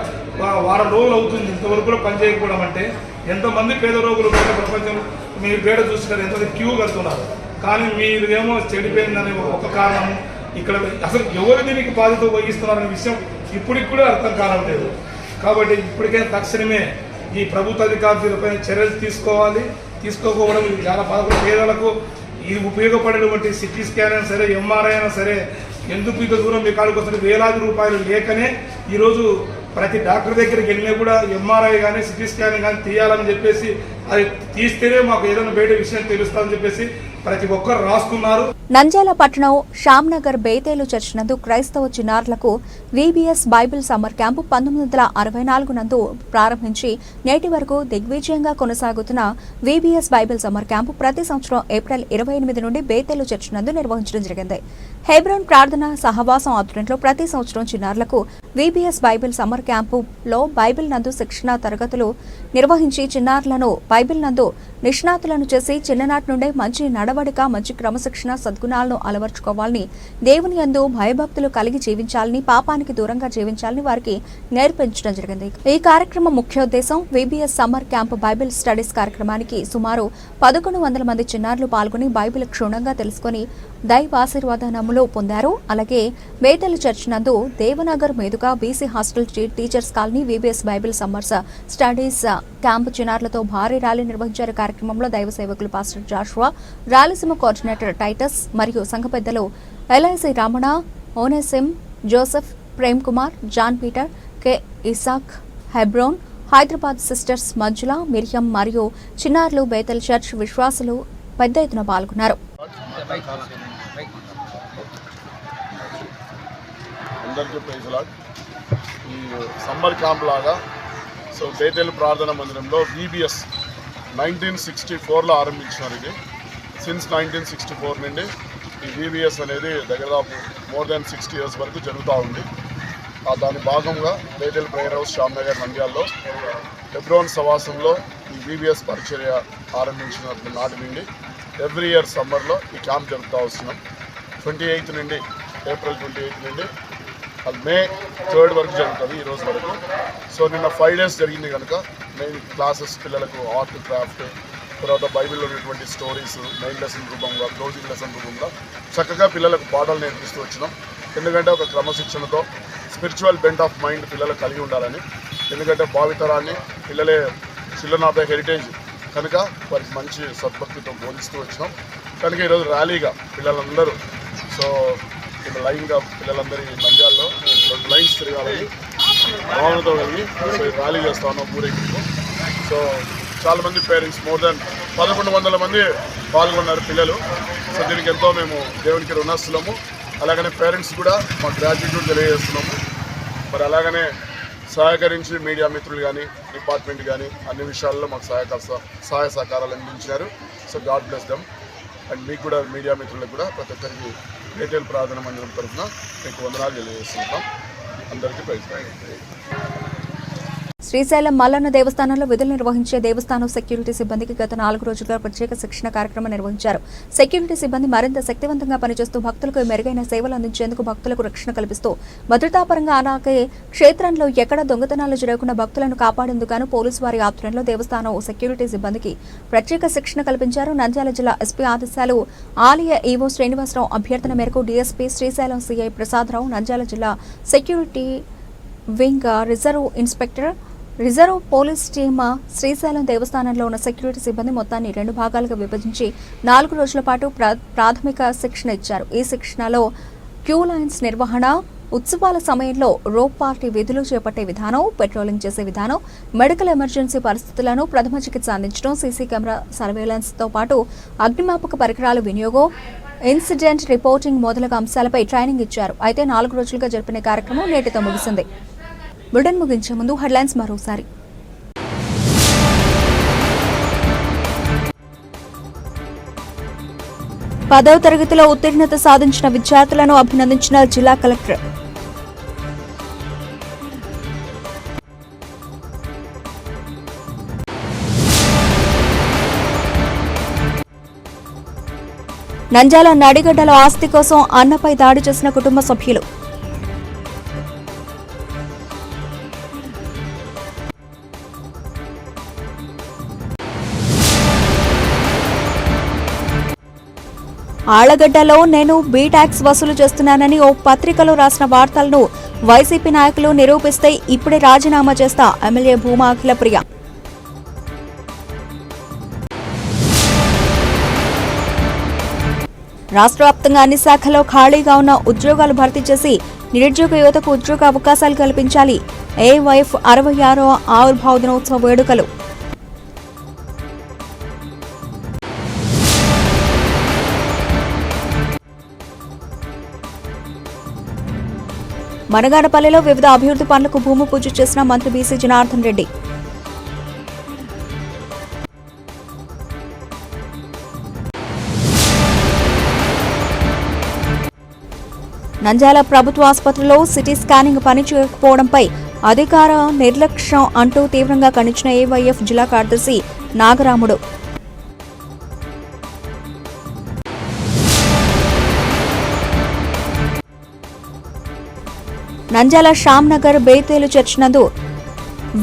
వారం రోజులు అవుతుంది, ఇంతవరకు కూడా పనిచేయకపోవడం అంటే ఎంతమంది పేద రోగులు బయట ప్రపంచం మీరు బయట చూస్తున్నారు, ఎంతమంది క్యూ కడుతున్నారు. కానీ మీరు ఏమో చెడిపోయిందనే ఒక కారణము, ఇక్కడ అసలు ఎవరు దీనికి బాధ్యత వహిస్తున్నారనే విషయం ఇప్పటికి కూడా అర్థం కావడం లేదు. కాబట్టి ఇప్పటికైనా తక్షణమే ఈ ప్రభుత్వ అధికారులపై చర్యలు తీసుకోవాలి. తీసుకోకపోవడం ఇది చాలా బాధపడే పేదలకు ఇది ఉపయోగపడేటువంటి సిటీ స్కాన్ అయినా సరే, ఎంఆర్ఐ అయినా సరే, ఎందుకు ఇంత దూరం మీ కాడికి వస్తుంది వేలాది రూపాయలు లేకనే ఈరోజు ప్రతి డాక్టర్ దగ్గరికి వెళ్ళినా కూడా ఎంఆర్ఐ కానీ సిటీ స్కాన్ కానీ తీయాలని చెప్పేసి, అది తీస్తేనే మాకు ఏదైనా బయట విషయం తెలుస్తుందని చెప్పేసి ప్రతి ఒక్కరు రాస్తున్నారు. నంద్యాల పట్టణం శ్యామ్నగర్ బేతేలు చర్చ్ నందు క్రైస్తవ చిన్నారులకు VBS బైబిల్ సమ్మర్ క్యాంపు 1964 నందు ప్రారంభించి నేటి వరకు దిగ్విజయంగా కొనసాగుతున్న VBS బైబిల్ సమ్మర్ క్యాంపు ప్రతి సంవత్సరం ఏప్రిల్ 28 నుండి బేతేలు చర్చ్ నందు నిర్వహించడం జరిగింది. హెబ్రోన్ ప్రార్థన సహవాసం ఆధ్వర్యంలో ప్రతి సంవత్సరం చిన్నారులకు VBS బైబిల్ సమ్మర్ క్యాంపులో బైబిల్ నందు శిక్షణ తరగతులు నిర్వహించి చిన్నారులను బైబిల్ నందు నిష్ణాతులను చేసి చిన్ననాటి నుండే మంచి నడవడిక, మంచి క్రమశిక్షణ, సద్గుణాలను అలవర్చుకోవాలని, దేవుని యందు భయభక్తులు కలిగి జీవించాలని, పాపానికి దూరంగా జీవించాలని వారికి నేర్పించడం జరిగింది. ఈ కార్యక్రమం ముఖ్యోద్దేశం VBS summer camp Bible studies కార్యక్రమానికి సుమారు 1100 మంది చిన్నారులు పాల్గొని బైబిల్ క్షుణ్ణంగా తెలుసుకుని దైవాశీర్వాదనములు పొందారు. అలాగే బేతేలు చర్చ్ నందు దేవనగర్ మీదుగా BC hostel teachers colony VBS Bible summers studies camp చిన్నారులతో భారీ ర్యాలీ నిర్వహించారు. కార్యక్రమంలో దైవ సేవకులు pastor Joshua, Rayalaseema coordinator Titus మరియు సంఘ పెద్దలు LIC Ramana, Onesim, Joseph, Prem Kumar, John Peter, K Isaac, Hebron, Hyderabad sisters Manjula, Miriam మరియు చిన్నారులు, బేతెల్ చర్చ్ విశ్వాసులు పెద్ద ఎత్తున పాల్గొన్నారు. అందరికీ ప్రైజ్ లార్డ్. ఈ సమ్మర్ క్యాంప్ లాగా సో బేతేలు ప్రార్థన మందిరంలో VBS 1964లో ఆరంభించినారు. ఇది సిన్స్ 1964 నుండి ఈ VBS అనేది దాదాపు మోర్ దాన్ 60 years వరకు జరుగుతూ ఉంది. దాని భాగంగా బేతేలు ప్రేయర్ హౌస్ శ్యామ్నగర్ నంద్యాలలో హెబ్రోన్ సవాసంలో ఈ VBS పరిచర్య ఆరంభించిన నాటి నుండి ఎవ్రీ ఇయర్ సమ్మర్లో ఈ క్యాంప్ జరుపుతూ వస్తున్నాం. 28 నుండి ఏప్రిల్ 28 నుండి అది May 3rd వరకు జరుగుతుంది, ఈ రోజు వరకు. సో నిన్న 5 days జరిగింది కనుక మెయిన్ క్లాసెస్ పిల్లలకు ఆర్ట్, క్రాఫ్ట్, తర్వాత బైబిల్లో ఉన్నటువంటి స్టోరీస్ మెయిన్ లెసన్ రూపంగా, క్లోజింగ్ లెసన్ రూపంగా చక్కగా పిల్లలకు పాఠాలు నేర్పిస్తూ వచ్చినాం. ఎందుకంటే ఒక క్రమశిక్షణతో స్పిరిచువల్ బెంట్ ఆఫ్ మైండ్ పిల్లలకు కలిగి ఉండాలని. ఎందుకంటే భావితరాన్ని పిల్లలే చిల్డ్రన్ ఆఫ్ ద హెరిటేజ్ కనుక వారికి మంచి సద్భక్తితో బోధిస్తూ వచ్చినాం. కనుక ఈరోజు ర్యాలీగా పిల్లలందరూ, సో ఇక్కడ లైన్గా పిల్లలందరి నంద్యాలలో 2 లైన్స్ తిరగాలని భావనతో కలిగి సో ర్యాలీ చేస్తా ఉన్నాం ఊరేగింపు. సో చాలామంది పేరెంట్స్, మోర్ దెన్ 1100 మంది పాల్గొన్నారు పిల్లలు. సో దీనికి ఎంతో మేము దేవునికి రుణస్తులము. అలాగనే పేరెంట్స్ కూడా మా గ్రాట్యుట్యూడ్ తెలియజేస్తున్నాము. మరి అలాగనే సహకరించి మీడియా మిత్రులు కానీ, డిపార్ట్మెంట్ కానీ అన్ని విషయాల్లో మాకు సహాయ సహకారాలు అందించినారు. So God bless them. And మీకు కూడా మీడియా మిత్రులకు కూడా ప్రతి ఒక్కరికి బేతేలు ప్రార్థన మందిరం తరఫున మీకు వందనాలు తెలియజేస్తున్నాం. అందరికీ ప్రైజ్. శ్రీశైలం మల్లన్న దేవస్థానంలో విధులు నిర్వహించే దేవస్థానం సెక్యూరిటీ సిబ్బందికి గత 4 రోజులుగా ప్రత్యేక శిక్షణ కార్యక్రమం నిర్వహించారు. సెక్యూరిటీ సిబ్బంది మరింత శక్తివంతంగా పనిచేస్తూ భక్తులకు మెరుగైన సేవలు అందించేందుకు భక్తులకు రక్షణ కల్పిస్తూ భద్రతాపరంగా అలాగే క్షేత్రంలో ఎక్కడ దొంగతనాలు జరగకుండా భక్తులను కాపాడేందుకు పోలీసు వారి ఆధ్వర్యంలో దేవస్థానం సెక్యూరిటీ సిబ్బందికి ప్రత్యేక శిక్షణ కల్పించారు. నంద్యాల జిల్లా ఎస్పీ ఆదేశాలు, ఆలయ ఈవో శ్రీనివాసరావు అభ్యర్థన మేరకు డీఎస్పీ శ్రీశైలం సీఐ ప్రసాదరావు, నంద్యాల జిల్లా security wing reserve police team Srisailam దేవస్థానంలో ఉన్న సెక్యూరిటీ సిబ్బంది మొత్తాన్ని 2 భాగాలుగా విభజించి 4 రోజుల పాటు ప్రాథమిక శిక్షణ ఇచ్చారు. ఈ శిక్షణలో క్యూ లైన్స్ నిర్వహణ, ఉత్సవాల సమయంలో రోప్ పార్టీ విధులు చేపట్టే విధానం, పెట్రోలింగ్ చేసే విధానం, మెడికల్ ఎమర్జెన్సీ పరిస్థితులను ప్రథమ చికిత్స అందించడం, సీసీ కెమెరా సర్వేలెన్స్తో పాటు అగ్నిమాపక పరికరాల వినియోగం, ఇన్సిడెంట్ రిపోర్టింగ్ మొదలగు అంశాలపై ట్రైనింగ్ ఇచ్చారు. అయితే 4 రోజులుగా జరిపిన కార్యక్రమం నేటితో ముగిసింది. బులెటిన్ ముగించే ముందు హెడ్లైన్స్ మరోసారి. పదవ తరగతిలో ఉత్తీర్ణత సాధించిన విద్యార్థులను అభినందించిన జిల్లా కలెక్టర్. నంద్యాల నడిగడ్డలో ఆస్తి కోసం అన్నపై దాడి చేసిన కుటుంబ సభ్యులు. ఆళ్లగడ్డలో నేను బీ ట్యాక్స్ వసూలు చేస్తున్నానని ఓ పత్రికలో రాసిన వార్తలను వైసీపీ నాయకులు నిరూపిస్తే ఇప్పుడే రాజీనామా చేస్తా ఎమ్మెల్యే భూమా అఖిలప్రియ. రాష్ట్ర వ్యాప్తంగా అన్ని శాఖల్లో ఖాళీగా ఉన్న ఉద్యోగాలు భర్తీ చేసి నిరుద్యోగ యువతకు ఉద్యోగ అవకాశాలు కల్పించాలి. ఏవైఎఫ్ 66వ ఆవిర్భావ దినోత్సవ వేడుకలు. మనగాడపల్లిలో వివిధ అభివృద్ధి పనులకు భూమి పూజ చేసిన మంత్రి బీసీ జనార్దన్ రెడ్డి. నంద్యాల ప్రభుత్వ ఆసుపత్రిలో సిటీ స్కానింగ్ పనిచేయకపోవడంపై అధికార నిర్లక్ష్యం అంటూ తీవ్రంగా ఖండించిన ఏవైఎఫ్ జిల్లా కార్యదర్శి నాగరాముడు. నంద్యాల శ్యామ్ నగర్ బేతేలు చర్చ్ నందు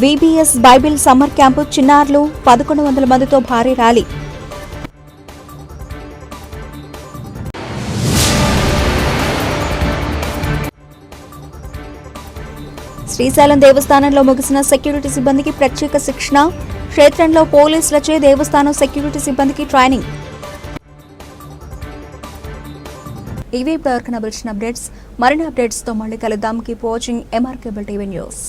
వీబీఎస్ బైబిల్ సమ్మర్ క్యాంపు చిన్నారులు 1100 మందితో భారీ ర్యాలీ. శ్రీశైలం దేవస్థానంలో ముగిసిన సెక్యూరిటీ సిబ్బందికి ప్రత్యేక శిక్షణ, క్షేత్రంలో పోలీసులచే దేవస్థానం సెక్యూరిటీ సిబ్బందికి ట్రైనింగ్. ఇవి ఇప్పటివరకు అప్డేట్స్. మరిన్ని అప్డేట్స్తో మళ్ళీ కలుద్దాం. Keep watching MR cable TV news.